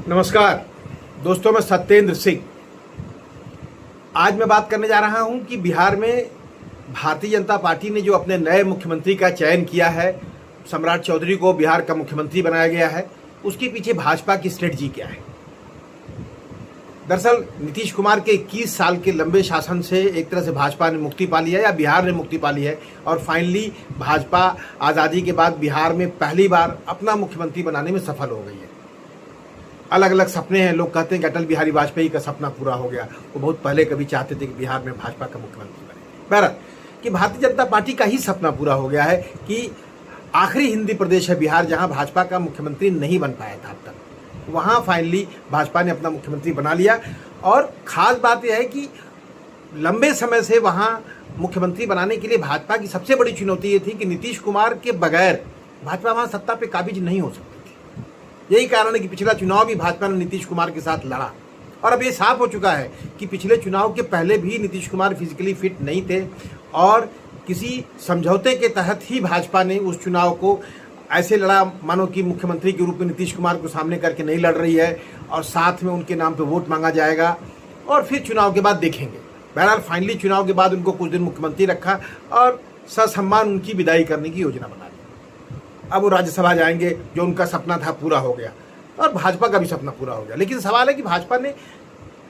नमस्कार दोस्तों, मैं सत्येंद्र सिंह। आज मैं बात करने जा रहा हूं कि बिहार में भारतीय जनता पार्टी ने जो अपने नए मुख्यमंत्री का चयन किया है, सम्राट चौधरी को बिहार का मुख्यमंत्री बनाया गया है, उसके पीछे भाजपा की स्ट्रेटजी क्या है। दरअसल नीतीश कुमार के 21 साल के लंबे शासन से एक तरह से भाजपा ने मुक्ति पा लिया है या बिहार ने मुक्ति पा ली है, और फाइनली भाजपा आज़ादी के बाद बिहार में पहली बार अपना मुख्यमंत्री बनाने में सफल हो गई है। अलग अलग सपने हैं, लोग कहते हैं कि अटल बिहारी वाजपेयी का सपना पूरा हो गया, वो बहुत पहले कभी चाहते थे कि बिहार में भाजपा का मुख्यमंत्री बने। बहरहाल कि भारतीय जनता पार्टी का ही सपना पूरा हो गया है कि आखिरी हिंदी प्रदेश है बिहार जहां भाजपा का मुख्यमंत्री नहीं बन पाया था अब तक, वहां फाइनली भाजपा ने अपना मुख्यमंत्री बना लिया। और खास बात यह है कि लंबे समय से वहां मुख्यमंत्री बनाने के लिए भाजपा की सबसे बड़ी चुनौती ये थी कि नीतीश कुमार के बगैर भाजपा वहां सत्ता पे काबिज नहीं हो सकती थी। यही कारण है कि पिछला चुनाव भी भाजपा ने नीतीश कुमार के साथ लड़ा, और अब ये साफ हो चुका है कि पिछले चुनाव के पहले भी नीतीश कुमार फिजिकली फिट नहीं थे, और किसी समझौते के तहत ही भाजपा ने उस चुनाव को ऐसे लड़ा मानो कि मुख्यमंत्री के रूप में नीतीश कुमार को सामने करके नहीं लड़ रही है, और साथ में उनके नाम पे वोट मांगा जाएगा और फिर चुनाव के बाद देखेंगे। बहरहाल फाइनली चुनाव के बाद उनको कुछ दिन मुख्यमंत्री रखा और ससम्मान उनकी विदाई करने की योजना बना ली। अब वो राज्यसभा जाएंगे, जो उनका सपना था पूरा हो गया, और भाजपा का भी सपना पूरा हो गया। लेकिन सवाल है कि भाजपा ने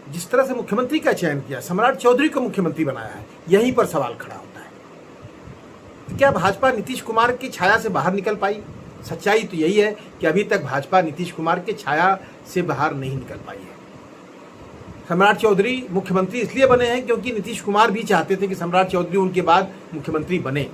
जिस तरह से मुख्यमंत्री का चयन किया, सम्राट चौधरी को मुख्यमंत्री बनाया है, यहीं पर सवाल खड़ा होता है कि क्या भाजपा नीतीश कुमार की छाया से बाहर निकल पाई। सच्चाई तो यही है कि अभी तक भाजपा नीतीश कुमार के छाया से बाहर नहीं निकल पाई है। सम्राट चौधरी मुख्यमंत्री इसलिए बने हैं क्योंकि नीतीश कुमार भी चाहते थे कि सम्राट चौधरी उनके बाद मुख्यमंत्री बने।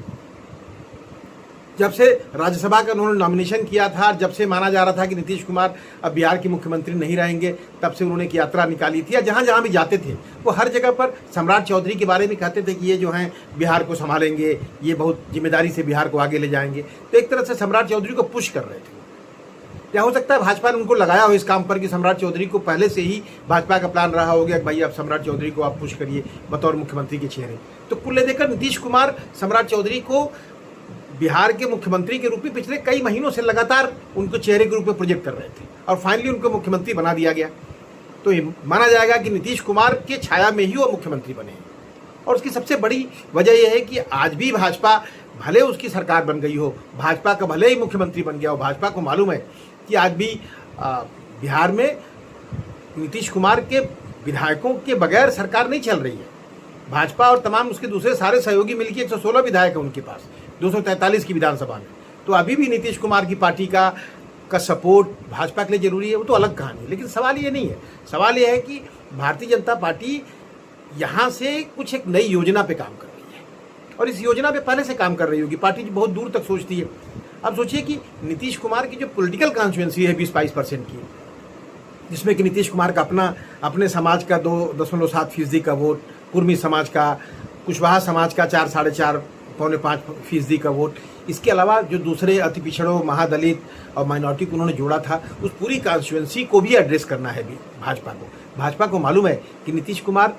जब से राज्यसभा का उन्होंने नॉमिनेशन किया था, जब से माना जा रहा था कि नीतीश कुमार अब बिहार के मुख्यमंत्री नहीं रहेंगे, तब से उन्होंने एक यात्रा निकाली थी, या जहाँ जहाँ भी जाते थे वो हर जगह पर सम्राट चौधरी के बारे में कहते थे कि ये जो हैं बिहार को संभालेंगे, ये बहुत जिम्मेदारी से बिहार को आगे ले जाएंगे। तो एक तरह से सम्राट चौधरी को पुश कर रहे थे। या हो सकता है भाजपा ने उनको लगाया हो इस काम पर कि सम्राट चौधरी को पहले से ही भाजपा का प्लान रहा हो गया कि भाई अब सम्राट चौधरी को आप पुश करिए बतौर मुख्यमंत्री के चेहरे। तो कुल लेकर नीतीश कुमार सम्राट चौधरी को बिहार के मुख्यमंत्री के रूप में पिछले कई महीनों से लगातार उनको चेहरे के रूप में प्रोजेक्ट कर रहे थे, और फाइनली उनको मुख्यमंत्री बना दिया गया। तो ये माना जाएगा कि नीतीश कुमार के छाया में ही वो मुख्यमंत्री बने हैं। और उसकी सबसे बड़ी वजह यह है कि आज भी भाजपा, भले उसकी सरकार बन गई हो, भाजपा का भले ही मुख्यमंत्री बन गया हो, भाजपा को मालूम है कि आज भी बिहार में नीतीश कुमार के विधायकों के बगैर सरकार नहीं चल रही है। भाजपा और तमाम उसके दूसरे सारे सहयोगी मिलकर 116 विधायक है उनके पास 243 की विधानसभा में। तो अभी भी नीतीश कुमार की पार्टी का सपोर्ट भाजपा के लिए जरूरी है, वो तो अलग कहानी है। लेकिन सवाल ये नहीं है, सवाल ये है कि भारतीय जनता पार्टी यहाँ से कुछ एक नई योजना पे काम कर रही है, और इस योजना पे पहले से काम कर रही होगी। पार्टी बहुत दूर तक सोचती है। अब सोचिए कि नीतीश कुमार की जो पॉलिटिकल कॉन्स्टिट्यूएंसी है 20-22% की, जिसमें कि नीतीश कुमार का अपने समाज का 2.7% का वोट, कुर्मी समाज का, कुशवाहा समाज का 4-4.5% का वोट, इसके अलावा जो दूसरे अति पिछड़ों, महादलित और माइनॉरिटी को उन्होंने जोड़ा था, उस पूरी कॉन्स्टिट्यूएंसी को भी एड्रेस करना है भाजपा को। भाजपा को मालूम है कि नीतीश कुमार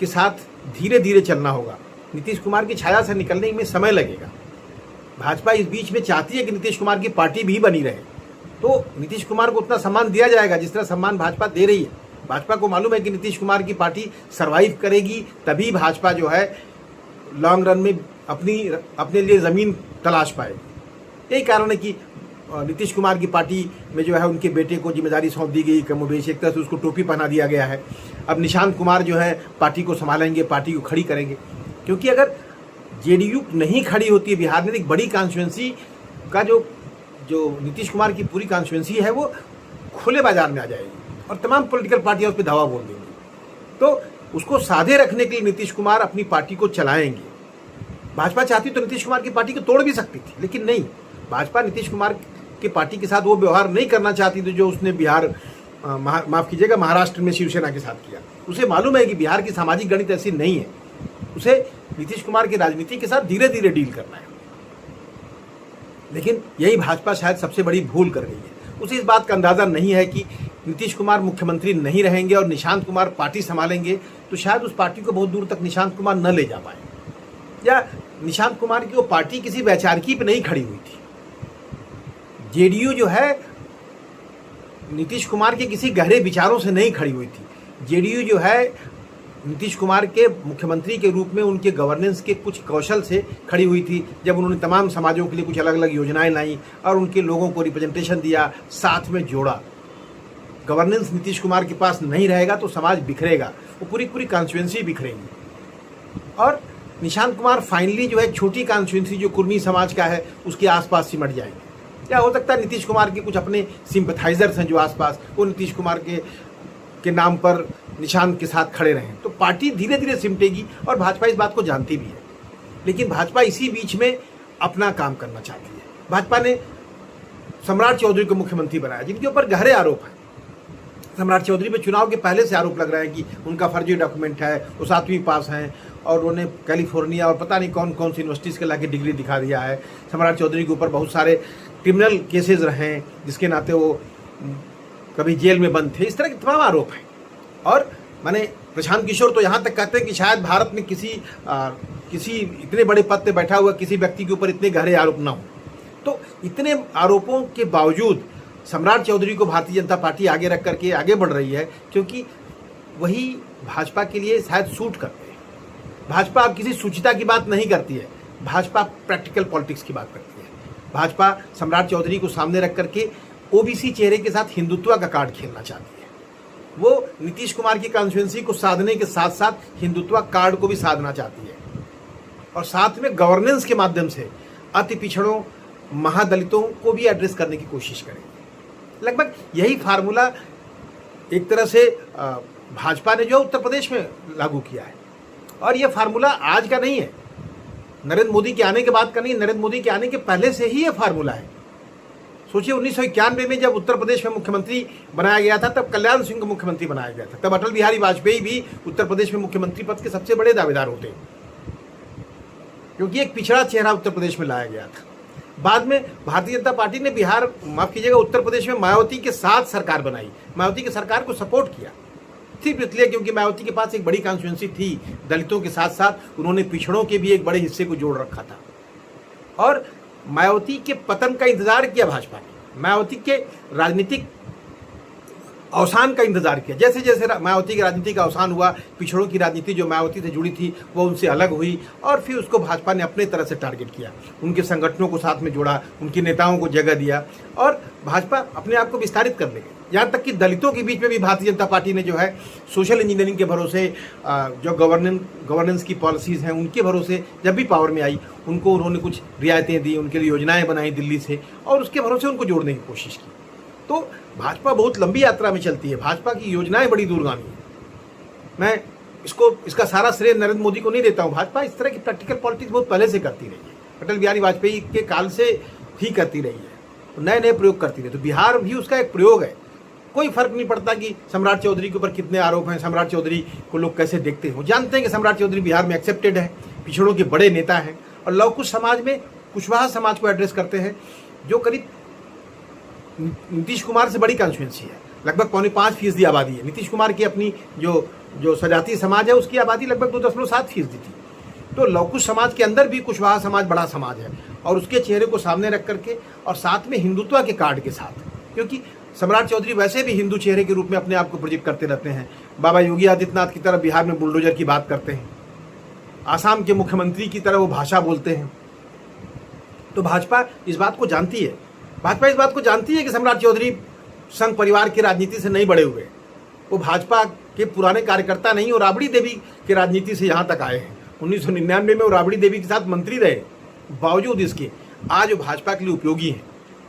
के साथ धीरे धीरे चलना होगा, नीतीश कुमार की छाया से निकलने में समय लगेगा। भाजपा इस बीच में चाहती है कि नीतीश कुमार की पार्टी भी बनी रहे, तो नीतीश कुमार को उतना सम्मान दिया जाएगा जिस तरह सम्मान भाजपा दे रही है। भाजपा को मालूम है कि नीतीश कुमार की पार्टी सरवाइव करेगी, तभी भाजपा जो है लॉन्ग रन में अपने लिए ज़मीन तलाश पाएगी। यही कारण है कि नीतीश कुमार की पार्टी में जो है उनके बेटे को जिम्मेदारी सौंप दी गई, कमोबेश एक तरह से उसको टोपी पहना दिया गया है। अब निशांत कुमार जो है पार्टी को संभालेंगे, पार्टी को खड़ी करेंगे, क्योंकि अगर जेडीयू नहीं खड़ी होती है बिहार में, एक बड़ी कॉन्स्टिट्यूएंसी का जो नीतीश कुमार की पूरी कॉन्स्टिट्यूएंसी है वो खुले बाजार में आ जाएगी, और तमाम पॉलिटिकल पार्टियां उस पर धावा बोल देंगी। तो उसको साधे रखने के लिए नीतीश कुमार अपनी पार्टी को चलाएंगे। भाजपा चाहती तो नीतीश कुमार की पार्टी को तोड़ भी सकती थी, लेकिन नहीं, भाजपा नीतीश कुमार की पार्टी के साथ वो व्यवहार नहीं करना चाहती थी जो उसने माफ कीजिएगा महाराष्ट्र में शिवसेना के साथ किया। उसे मालूम है कि बिहार की सामाजिक गणित ऐसी नहीं है, उसे नीतीश कुमार की राजनीति के साथ धीरे धीरे डील करना है। लेकिन यही भाजपा शायद सबसे बड़ी भूल कर रही है। उसे इस बात का अंदाजा नहीं है कि नीतीश कुमार मुख्यमंत्री नहीं रहेंगे और निशांत कुमार पार्टी संभालेंगे, तो शायद उस पार्टी को बहुत दूर तक निशांत कुमार न ले जा पाए, या निशांत कुमार की वो पार्टी किसी वैचारिकी पे नहीं खड़ी हुई थी। जेडीयू जो है नीतीश कुमार के किसी गहरे विचारों से नहीं खड़ी हुई थी। जेडीयू जो है नीतीश कुमार के मुख्यमंत्री के रूप में उनके गवर्नेंस के कुछ कौशल से खड़ी हुई थी, जब उन्होंने तमाम समाजों के लिए कुछ अलग अलग योजनाएं लाई और उनके लोगों को रिप्रेजेंटेशन दिया, साथ में जोड़ा। गवर्नेंस नीतीश कुमार के पास नहीं रहेगा तो समाज बिखरेगा, वो पूरी पूरी कॉन्स्टिट्यूंसी बिखरेगी। और निशांत कुमार फाइनली जो है एक छोटी कॉन्स्टिट्यूंसी जो कुर्मी समाज का है उसके आसपास सिमट जाएंगे। या हो सकता है नीतीश कुमार के कुछ अपने सिंपथाइजर्स हैं जो आसपास, वो नीतीश कुमार के नाम पर निशांत के साथ खड़े रहें, तो पार्टी धीरे धीरे सिमटेगी। और भाजपा इस बात को जानती भी है, लेकिन भाजपा इसी बीच में अपना काम करना चाहती है। भाजपा ने सम्राट चौधरी को मुख्यमंत्री बनाया, जिनके ऊपर गहरे आरोप हैं। सम्राट चौधरी पे चुनाव के पहले से आरोप लग रहा है कि उनका फर्जी डॉक्यूमेंट है, वो 7वीं पास हैं और उन्होंने कैलिफोर्निया और पता नहीं कौन कौन सी यूनिवर्सिटीज़ के लाके डिग्री दिखा दिया है। सम्राट चौधरी के ऊपर बहुत सारे क्रिमिनल केसेस रहे हैं, जिसके नाते वो कभी जेल में बंद थे। इस तरह के तमाम आरोप हैं। और माने प्रशांत किशोर तो यहाँ तक कहते हैं कि शायद भारत में किसी इतने बड़े पद पे बैठा हुआ किसी व्यक्ति के ऊपर इतने गहरे आरोप ना हो। तो इतने आरोपों के बावजूद सम्राट चौधरी को भारतीय जनता पार्टी आगे रख करके आगे बढ़ रही है, क्योंकि वही भाजपा के लिए शायद सूट करते हैं। भाजपा अब किसी सूचिता की बात नहीं करती है, भाजपा प्रैक्टिकल पॉलिटिक्स की बात करती है। भाजपा सम्राट चौधरी को सामने रख करके ओबीसी चेहरे के साथ हिंदुत्व का कार्ड खेलना चाहती है। वो नीतीश कुमार की कॉन्स्टिट्यूंसी को साधने के साथ साथ हिंदुत्व कार्ड को भी साधना चाहती है, और साथ में गवर्नेंस के माध्यम से अति पिछड़ों, महादलितों को भी एड्रेस करने की कोशिश करेंगे। लगभग यही फार्मूला एक तरह से भाजपा ने जो उत्तर प्रदेश में लागू किया है। और यह फार्मूला आज का नहीं है, नरेंद्र मोदी के आने के बाद का नहीं, नरेंद्र मोदी के आने के पहले से ही यह फार्मूला है। सोचिए 1991 में जब उत्तर प्रदेश में मुख्यमंत्री बनाया गया था, तब कल्याण सिंह को मुख्यमंत्री बनाया गया था। तब अटल बिहारी वाजपेयी भी उत्तर प्रदेश में मुख्यमंत्री पद के सबसे बड़े दावेदार होते हैं, क्योंकि एक पिछड़ा चेहरा उत्तर प्रदेश में लाया गया था। बाद में भारतीय जनता पार्टी ने बिहार, माफ कीजिएगा, उत्तर प्रदेश में मायावती के साथ सरकार बनाई, मायावती की सरकार को सपोर्ट किया, सिर्फ इसलिए क्योंकि मायावती के पास एक बड़ी कॉन्स्टिट्यूंसी थी। दलितों के साथ साथ उन्होंने पिछड़ों के भी एक बड़े हिस्से को जोड़ रखा था। और मायावती के पतन का इंतजार किया भाजपा ने, मायावती के राजनीतिक अवसान का इंतजार किया। जैसे जैसे मायावती की राजनीति का अवसान हुआ, पिछड़ों की राजनीति जो मायावती से जुड़ी थी वो उनसे अलग हुई, और फिर उसको भाजपा ने अपने तरह से टारगेट किया, उनके संगठनों को साथ में जोड़ा, उनके नेताओं को जगह दिया, और भाजपा अपने आप को विस्तारित कर ले गई। यहाँ तक कि दलितों के बीच में भी भारतीय जनता पार्टी ने जो है सोशल इंजीनियरिंग के भरोसे, जो गवर्नेंस की पॉलिसीज़ हैं उनके भरोसे जब भी पावर में आई, उनको उन्होंने कुछ रियायतें दी, उनके लिए योजनाएं बनाई दिल्ली से, और उसके भरोसे उनको जोड़ने की कोशिश की। तो भाजपा बहुत लंबी यात्रा में चलती है, भाजपा की योजनाएं बड़ी दूरगामी हैं। मैं इसका सारा श्रेय नरेंद्र मोदी को नहीं देता हूँ। भाजपा इस तरह की प्रैक्टिकल पॉलिटिक्स बहुत पहले से करती रही है, अटल बिहारी वाजपेयी के काल से ही करती रही है, नए नए प्रयोग करती रही। तो बिहार भी उसका एक प्रयोग है। कोई फर्क नहीं पड़ता कि सम्राट चौधरी के ऊपर कितने आरोप हैं, सम्राट चौधरी को लोग कैसे देखते हैं। वो जानते हैं कि सम्राट चौधरी बिहार में एक्सेप्टेड है, पिछड़ों के बड़े नेता हैं, और लवकुश समाज में कुशवाहा समाज को एड्रेस करते हैं, जो करीब नीतीश कुमार से बड़ी कॉन्स्टिट्यूंसी है। लगभग 4.5% आबादी है। नीतीश कुमार की अपनी जो सजातीय समाज है उसकी आबादी लगभग 2.7% थी। तो लवकुश समाज के अंदर भी कुशवाहा समाज बड़ा समाज है, और उसके चेहरे को सामने रख करके, और साथ में हिंदुत्व के कार्ड के साथ, क्योंकि सम्राट चौधरी वैसे भी हिंदू चेहरे के रूप में अपने आप को प्रोजेक्ट करते रहते हैं। बाबा योगी आदित्यनाथ की तरह बिहार में बुलडोजर की बात करते हैं, आसाम के मुख्यमंत्री की तरह वो भाषा बोलते हैं। तो भाजपा इस बात को जानती है, भाजपा इस बात को जानती है कि सम्राट चौधरी संघ परिवार की राजनीति से नहीं बड़े हुए, वो भाजपा के पुराने कार्यकर्ता नहीं, और राबड़ी देवी की राजनीति से यहाँ तक आए हैं। 1999 में वो राबड़ी देवी के साथ मंत्री रहे, बावजूद इसके आज वो भाजपा के लिए उपयोगी हैं।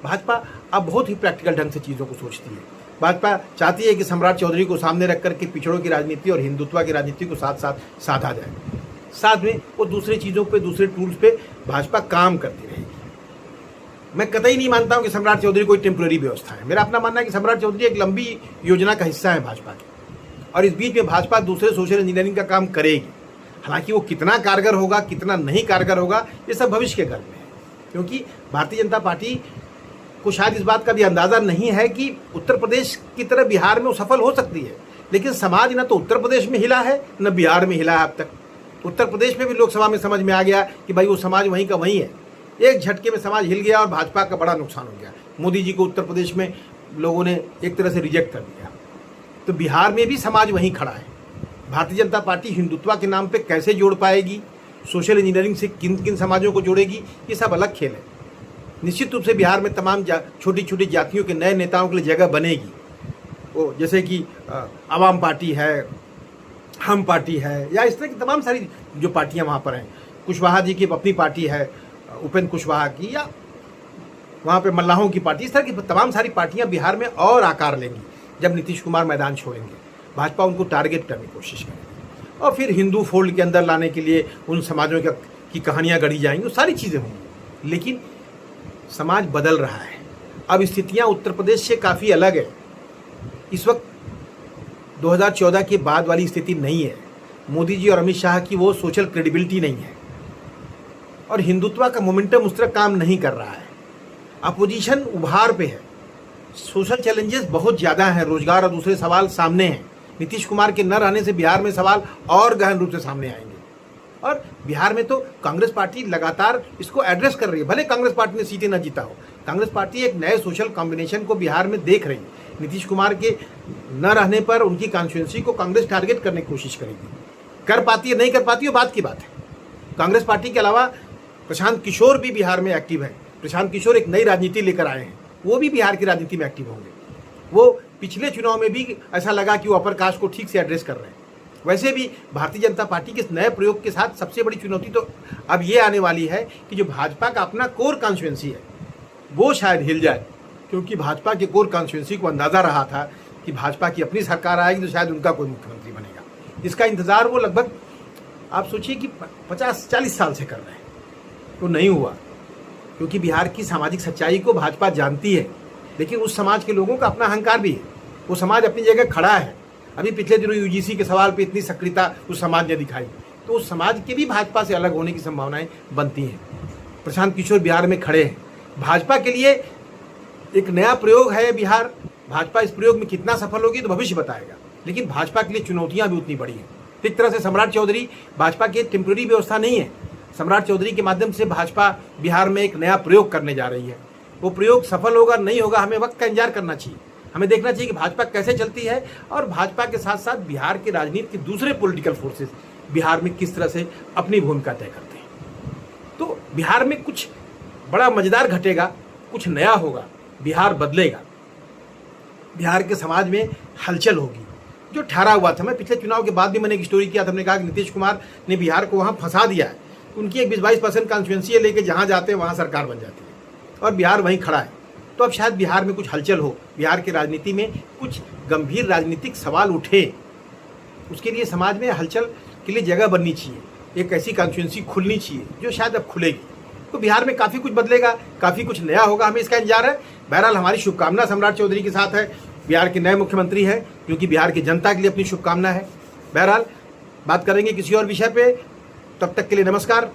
भाजपा अब बहुत ही प्रैक्टिकल ढंग से चीज़ों को सोचती है। भाजपा चाहती है कि सम्राट चौधरी को सामने रख करके पिछड़ों की राजनीति और हिंदुत्व की राजनीति को साथ साथ साधा जाए, साथ में वो दूसरी चीज़ों पे, दूसरे टूल्स पे भाजपा काम करती रहेगी। मैं कतई नहीं मानता हूं कि सम्राट चौधरी कोई टेम्पररी व्यवस्था है। मेरा अपना मानना है कि सम्राट चौधरी एक लंबी योजना का हिस्सा है भाजपा की, और इस बीच में भाजपा दूसरे सोशल इंजीनियरिंग का काम करेगी। हालांकि वो कितना कारगर होगा, कितना नहीं कारगर होगा, ये सब भविष्य के घर में है, क्योंकि भारतीय जनता पार्टी को शायद इस बात का भी अंदाज़ा नहीं है कि उत्तर प्रदेश की तरह बिहार में वो सफल हो सकती है। लेकिन समाज न तो उत्तर प्रदेश में हिला है, न बिहार में हिला है अब तक। उत्तर प्रदेश में भी लोकसभा में समझ में आ गया कि भाई वो समाज वहीं का वहीं है। एक झटके में समाज हिल गया और भाजपा का बड़ा नुकसान हो गया। मोदी जी को उत्तर प्रदेश में लोगों ने एक तरह से रिजेक्ट कर दिया। तो बिहार में भी समाज वहीं खड़ा है। भारतीय जनता पार्टी हिंदुत्व के नाम पे कैसे जोड़ पाएगी, सोशल इंजीनियरिंग से किन किन समाजों को जोड़ेगी, ये सब अलग खेल है। निश्चित रूप से बिहार में तमाम छोटी छोटी जातियों के नए नेताओं के लिए जगह बनेगी। वो जैसे कि आवाम पार्टी है, हम पार्टी है, या इस तरह की तमाम सारी जो पार्टियां वहाँ पर हैं। कुशवाहा जी की अपनी पार्टी है, उपेंद्र कुशवाहा की, या वहाँ पे मल्लाहों की पार्टी, इस तरह की तमाम सारी पार्टियां बिहार में और आकार लेंगी जब नीतीश कुमार मैदान छोड़ेंगे। भाजपा उनको टारगेट करने की कोशिश करेगी और फिर हिंदू फोल्ड के अंदर लाने के लिए उन समाजों की कहानियाँ गढ़ी जाएंगी, वो सारी चीज़ें होंगी। लेकिन समाज बदल रहा है। अब स्थितियाँ उत्तर प्रदेश से काफ़ी अलग है। इस वक्त 2014 के बाद वाली स्थिति नहीं है। मोदी जी और अमित शाह की वो सोशल क्रेडिबिलिटी नहीं है और हिंदुत्व का मोमेंटम उस तरह काम नहीं कर रहा है। अपोजिशन उभार पे है, सोशल चैलेंजेस बहुत ज़्यादा हैं, रोजगार और दूसरे सवाल सामने हैं। नीतीश कुमार के न रहने से बिहार में सवाल और गहन रूप से सामने आएंगे और बिहार में तो कांग्रेस पार्टी लगातार इसको एड्रेस कर रही है। भले कांग्रेस पार्टी ने सीटें न जीता हो, कांग्रेस पार्टी एक नए सोशल कॉम्बिनेशन को बिहार में देख रही है। नीतीश कुमार के न रहने पर उनकी कॉन्स्टिट्यूंसी को कांग्रेस टारगेट करने की कोशिश करेगी। कर पाती है नहीं कर पाती है बात की बात है। कांग्रेस पार्टी के अलावा प्रशांत किशोर भी बिहार में एक्टिव है। प्रशांत किशोर एक नई राजनीति लेकर आए हैं, वो भी बिहार की राजनीति में एक्टिव होंगे। वो पिछले चुनाव में भी ऐसा लगा कि वो अपर कास्ट को ठीक से एड्रेस कर रहे हैं। वैसे भी भारतीय जनता पार्टी के इस नए प्रयोग के साथ सबसे बड़ी चुनौती तो अब ये आने वाली है कि जो भाजपा का अपना कोर कॉन्स्टिट्यूंसी है वो शायद हिल जाए, क्योंकि भाजपा के कोर कॉन्स्टिट्यूंसी को अंदाज़ा रहा था कि भाजपा की अपनी सरकार आएगी तो शायद उनका कोई मुख्यमंत्री बनेगा। इसका इंतज़ार वो लगभग आप सोचिए कि 50-40 साल से कर रहे हैं, तो नहीं हुआ। क्योंकि बिहार की सामाजिक सच्चाई को भाजपा जानती है, लेकिन उस समाज के लोगों का अपना अहंकार भी है। वो समाज अपनी जगह खड़ा है। अभी पिछले दिनों यूजीसी के सवाल पे इतनी सक्रियता उस समाज ने दिखाई, तो उस समाज के भी भाजपा से अलग होने की संभावनाएं बनती हैं। प्रशांत किशोर बिहार में खड़े हैं। भाजपा के लिए एक नया प्रयोग है बिहार। भाजपा इस प्रयोग में कितना सफल होगी तो भविष्य बताएगा, लेकिन भाजपा के लिए चुनौतियाँ भी उतनी बड़ी हैं। एक तरह से सम्राट चौधरी भाजपा की टेम्प्रेरी व्यवस्था नहीं है। सम्राट चौधरी के माध्यम से भाजपा बिहार में एक नया प्रयोग करने जा रही है। वो प्रयोग सफल होगा नहीं होगा, हमें वक्त का इंतजार करना चाहिए। हमें देखना चाहिए कि भाजपा कैसे चलती है और भाजपा के साथ साथ बिहार के राजनीति के दूसरे पॉलिटिकल फोर्सेस बिहार में किस तरह से अपनी भूमिका तय करते हैं। तो बिहार में कुछ बड़ा मजेदार घटेगा, कुछ नया होगा, बिहार बदलेगा, बिहार के समाज में हलचल होगी। जो ठहरा हुआ था, मैं पिछले चुनाव के बाद भी मैंने एक स्टोरी किया था, हमने कहा कि नीतीश कुमार ने बिहार को वहाँ फंसा दिया है। उनकी एक 20-22% कॉन्स्टिट्यूंसी लेके जहाँ जाते हैं वहाँ सरकार बन जाती है और बिहार वहीं खड़ा है। तो अब शायद बिहार में कुछ हलचल हो, बिहार की राजनीति में कुछ गंभीर राजनीतिक सवाल उठे। उसके लिए समाज में हलचल के लिए जगह बननी चाहिए, एक ऐसी कॉन्स्टिट्यूंसी खुलनी चाहिए जो शायद अब खुलेगी। तो बिहार में काफ़ी कुछ बदलेगा, काफ़ी कुछ नया होगा, हमें इसका इंतजार है। बहरहाल हमारी शुभकामना सम्राट चौधरी के साथ है, बिहार के नए मुख्यमंत्री हैं, क्योंकि बिहार की जनता के लिए अपनी शुभकामना है। बहरहाल बात करेंगे किसी और विषय पे, तब तक के लिए नमस्कार।